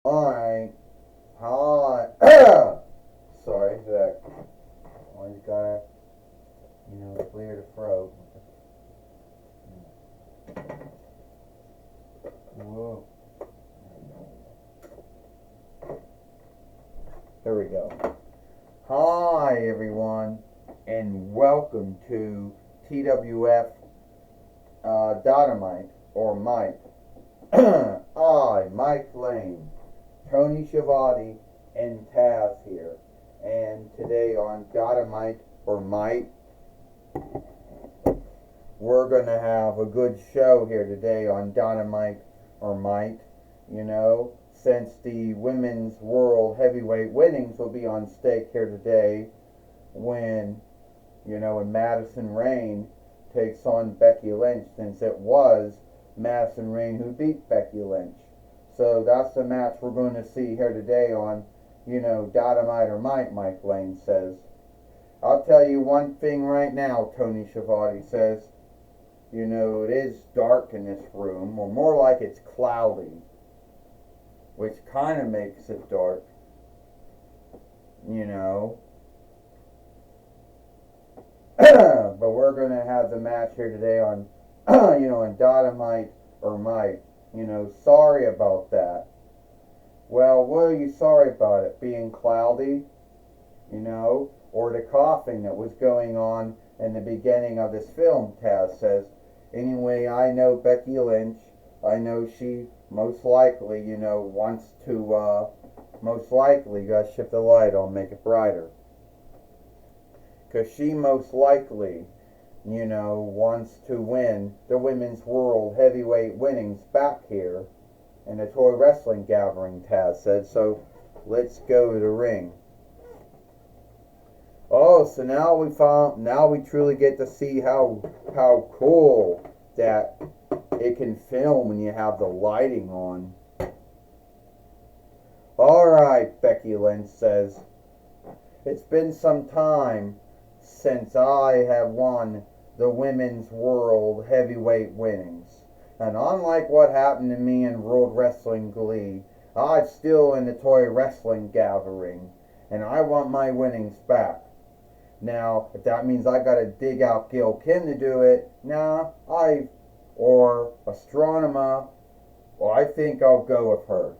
Alright. Hi. Sorry, that. Always gotta, clear the throat. Whoa. There we go. Hi, everyone, and welcome to TWF Dynamite, or Mike. I, Mike Lane, Tony Schiavone, and Taz here. And today on Dynamite, or Mike, we're going to have a good show here today on Dynamite, or Mike. Since the women's world heavyweight winnings will be on stake here today when Madison Rayne takes on Becky Lynch, since it was Madison Rayne who beat Becky Lynch. So that's the match we're going to see here today on, Dynamite or Mike Lane says. I'll tell you one thing right now, Tony Schiavone says. It is dark in this room, or more like it's cloudy, which kind of makes it dark, But we're going to have the match here today on, on Dynamite or Mike. Sorry about that. Well, what are you sorry about? It being cloudy, or the coughing that was going on in the beginning of this film, Taz says. Anyway, I know Becky Lynch. I know she most likely, wants to, most likely, gotta shift the light on, make it brighter. Because she most likely, wants to win the Women's World Heavyweight winnings back here in the Toy Wrestling Gathering, Taz said. So let's go to the ring. Oh, so now we truly get to see how cool that it can film when you have the lighting on. Alright, Becky Lynch says. It's been some time since I have won the Women's World Heavyweight winnings. And unlike what happened to me in World Wrestling Glee, I'm still in the Toy Wrestling Gathering, and I want my winnings back. Now, if that means I gotta dig out Gil Kim to do it, or Astronomer, well, I think I'll go with her.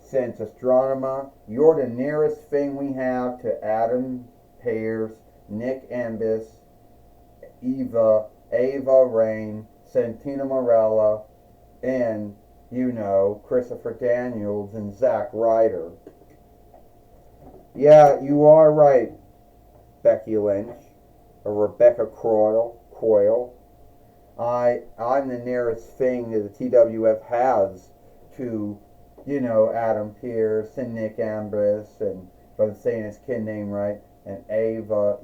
Since Astronomer, you're the nearest thing we have to Adam Pearce, Nick Ambis, Ava Rain, Santina Morella, and, Christopher Daniels and Zack Ryder. Yeah, you are right, Becky Lynch, or Rebecca Coyle. I'm the nearest thing that the TWF has to, Adam Pearce and Nick Ambris, and if I'm saying his kid name right, and Ava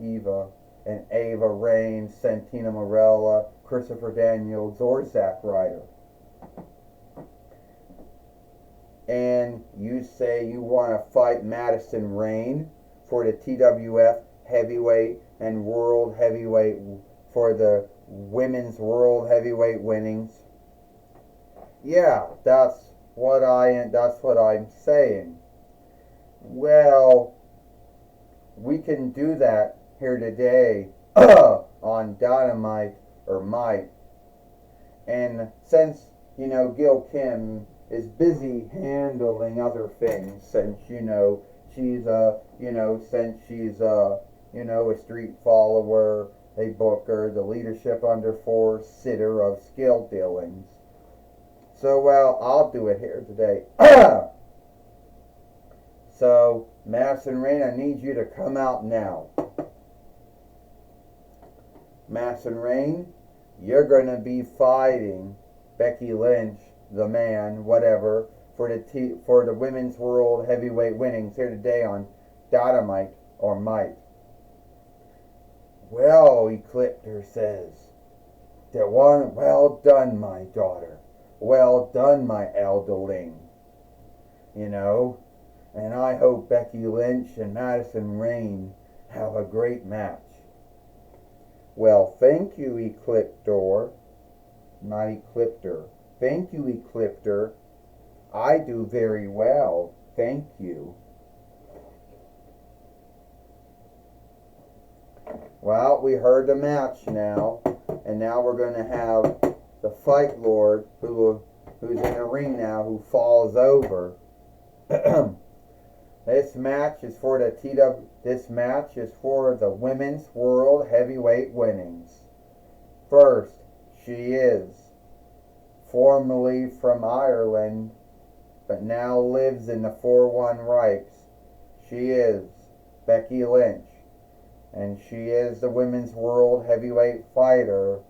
Rain, Santina Morella, Christopher Daniels, or Zack Ryder. And you say you want to fight Madison Rayne for the TWF Heavyweight and World Heavyweight, for the Women's World Heavyweight winnings. Yeah, that's what I'm saying. Well, we can do that here today on Dynamite or Mike. And since, Gil Kim is busy handling other things, since, she's a street follower, a booker, the leadership under force, sitter of skill dealings. So, well, I'll do it here today. So, Madison Rayne, I need you to come out now. Madison Rayne, you're going to be fighting Becky Lynch, the man, whatever, for the Women's World Heavyweight winnings here today on Dynamite or Mike. Well, Ecliptor says, well done, my daughter. Well done, my elderling. And I hope Becky Lynch and Madison Rayne have a great match. Well, thank you, Ecliptor. Not Ecliptor. Thank you, Ecliptor. I do very well, thank you. Well, we heard the match now, and now we're going to have the Fight Lord, who's in the ring now, who falls over. This match is for the Women's World Heavyweight Winnings. First, she is formerly from Ireland, but now lives in the 4-1 Rikes. She is Becky Lynch, and she is the Women's World Heavyweight Fighter,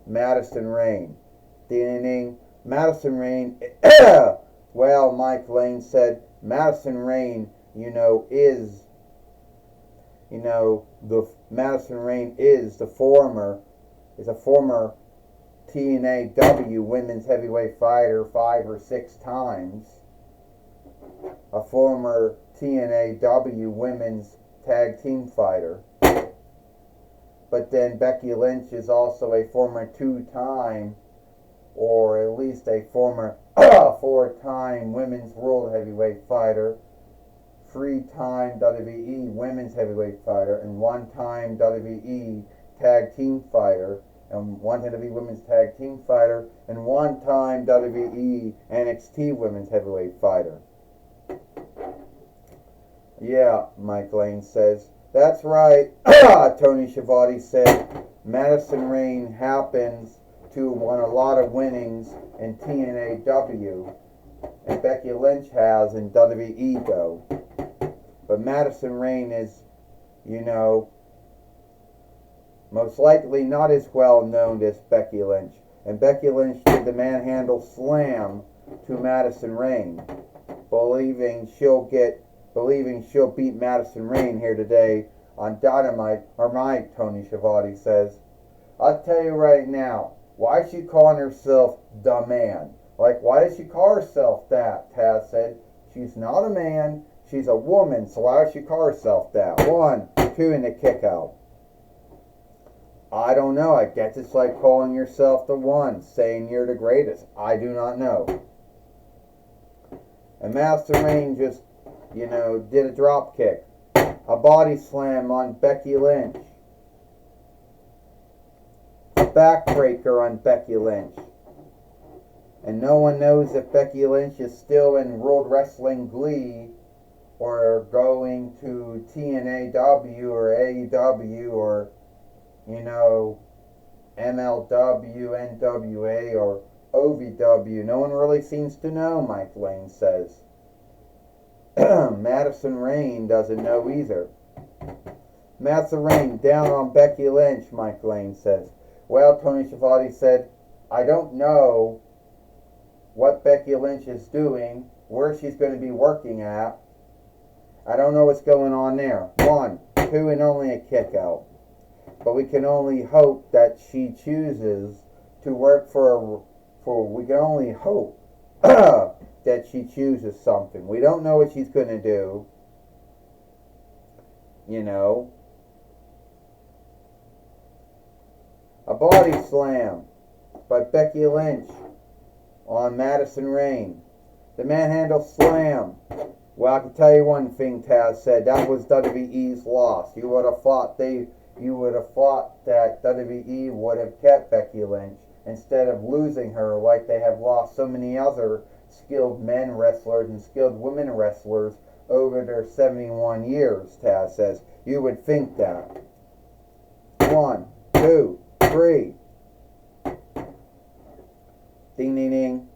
Madison Rayne. Ding, Madison Rayne. Well, Mike Lane said Madison Rayne, the Madison Rayne is a former TNAW Women's Heavyweight Fighter 5 or 6 times, a former TNAW Women's Tag Team Fighter. But then Becky Lynch is also a former 2-time, or at least a former 4-time Women's World Heavyweight Fighter, 3-time WWE Women's Heavyweight Fighter, and 1-time WWE Tag Team Fighter, and 1-time WWE Women's Tag Team Fighter, and 1-time WWE NXT Women's Heavyweight Fighter. Yeah, Mike Lane says. That's right. Tony Schiavone said Madison Rayne happens to won a lot of winnings in TNAW, and Becky Lynch has in WWE though. But Madison Rayne is, most likely not as well known as Becky Lynch. And Becky Lynch did the manhandle slam to Madison Rayne, believing she'll beat Madison Rayne here today on Dynamite, or Mike, Tony Schiavone says. I'll tell you right now, why is she calling herself the man? Like, why does she call herself that? Taz said, she's not a man, she's a woman, so why does she call herself that? 1, 2, and a kick out. I don't know, I guess it's like calling yourself the one, saying you're the greatest. I do not know. And Master Rayne just, did a drop kick. A body slam on Becky Lynch. A backbreaker on Becky Lynch. And no one knows if Becky Lynch is still in World Wrestling Glee or going to TNAW or AEW or, MLW, NWA or OVW. No one really seems to know, Mike Lane says. Madison Rayne doesn't know either. Madison Rayne down on Becky Lynch, Mike Lane says. Well, Tony Schiavone said, I don't know what Becky Lynch is doing, where she's going to be working at. I don't know what's going on there. 1, 2, and only a kick out. But we can only hope that she chooses to work we can only hope that she chooses something. We don't know what she's going to do. A body slam by Becky Lynch on Madison Rayne. The manhandle slam. Well, I can tell you one thing, Taz said. That was WWE's loss. You would have thought that WWE would have kept Becky Lynch instead of losing her like they have lost so many other skilled men wrestlers and skilled women wrestlers over their 71 years, Taz says. You would think that. 1, 2, 3. Ding, ding, ding.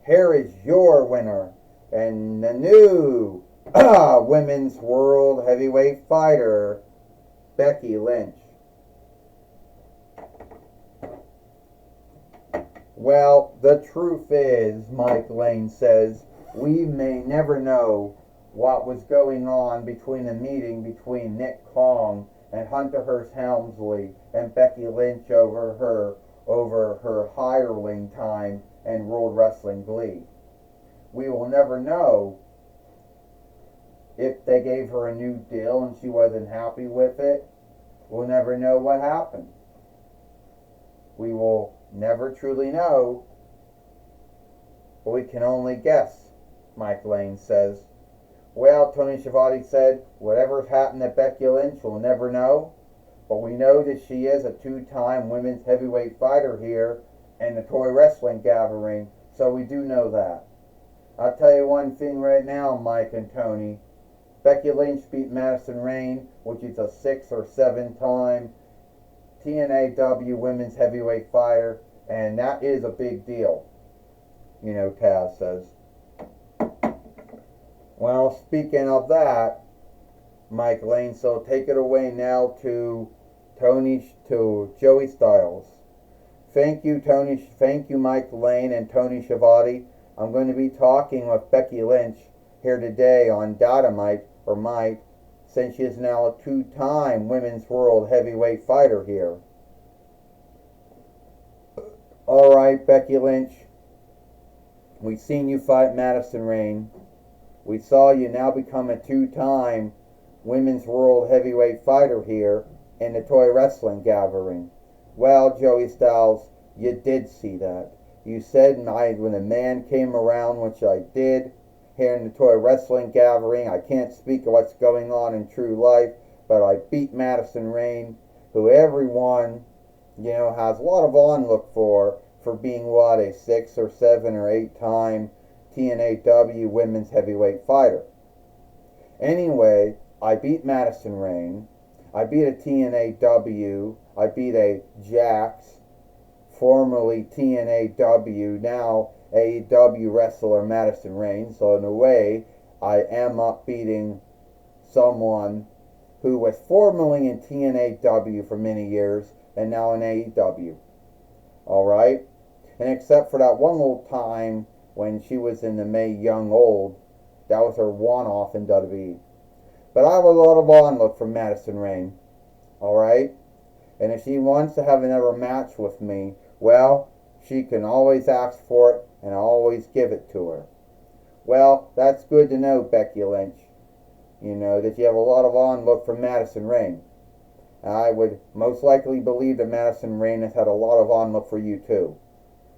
Here is your winner and the new Women's World Heavyweight Fighter, Becky Lynch. Well, the truth is, Mike Lane says, we may never know what was going on between the meeting between Nick Kong and Hunter Hearst Helmsley and Becky Lynch over her hireling time in World Wrestling Glee. We will never know if they gave her a new deal and she wasn't happy with it. We'll never know what happened. We will never truly know But we can only guess, Mike Lane says. Well, Tony Schiavone said, whatever's happened to Becky Lynch, we'll never know. But we know that she is a two-time women's heavyweight fighter here in the toy wrestling gathering, so we do know that. I'll tell you one thing right now, Mike and Tony. Becky Lynch beat Madison Rayne, which is a 6 or 7-time TNAW women's heavyweight fighter, and that is a big deal, Taz says. Well, speaking of that, Mike Lane, so take it away now to Joey Styles. Thank you, Tony. Thank you, Mike Lane and Tony Schiavone. I'm going to be talking with Becky Lynch here today on Dynamite, or Mike, since she is now a two-time women's world heavyweight fighter here. All right, Becky Lynch, we've seen you fight Madison Rayne. We saw you now become a two-time women's world heavyweight fighter here in the toy wrestling gathering. Well, Joey Styles, you did see that. You said when a man came around, which I did, here in the toy wrestling gathering, I can't speak of what's going on in true life, but I beat Madison Rayne, who everyone, has a lot of onlook for being a 6 or 7 or 8-time TNAW women's heavyweight fighter. Anyway, I beat Madison Rayne. I beat a TNAW. I beat a Jax, formerly TNAW, now AEW wrestler Madison Rayne. So in a way, I am up beating someone who was formerly in TNAW for many years and now in AEW. Alright? And except for that one little time when she was in the Mae Young Old, that was her one-off in WWE. But I have a lot of onlook from Madison Rayne. Alright? And if she wants to have another match with me, well, she can always ask for it, and I'll always give it to her. Well, that's good to know, Becky Lynch. That you have a lot of onlook from Madison Rayne. I would most likely believe that Madison Rayne has had a lot of onlook for you, too.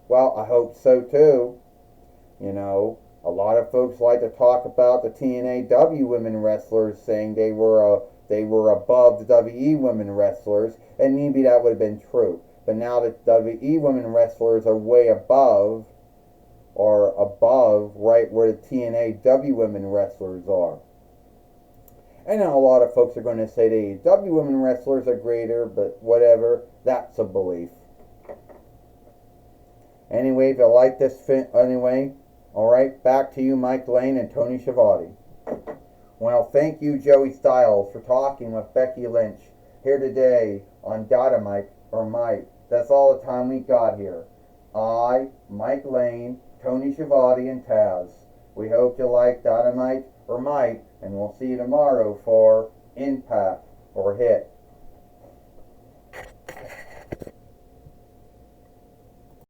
Well, I hope so, too. A lot of folks like to talk about the TNAW women wrestlers saying they were above the WWE women wrestlers, and maybe that would have been true. But now the WWE women wrestlers are way above, right where the TNAW women wrestlers are. And now a lot of folks are going to say the AEW women wrestlers are greater, but whatever, that's a belief. Anyway, if you like this alright, back to you, Mike Lane and Tony Schiavone. Well, thank you, Joey Styles, for talking with Becky Lynch here today on Dynamite, or Mike. That's all the time we got here. I, Mike Lane, Tony Schiavone, and Taz. We hope you like Dynamite or Mike, and we'll see you tomorrow for Impact or Hit.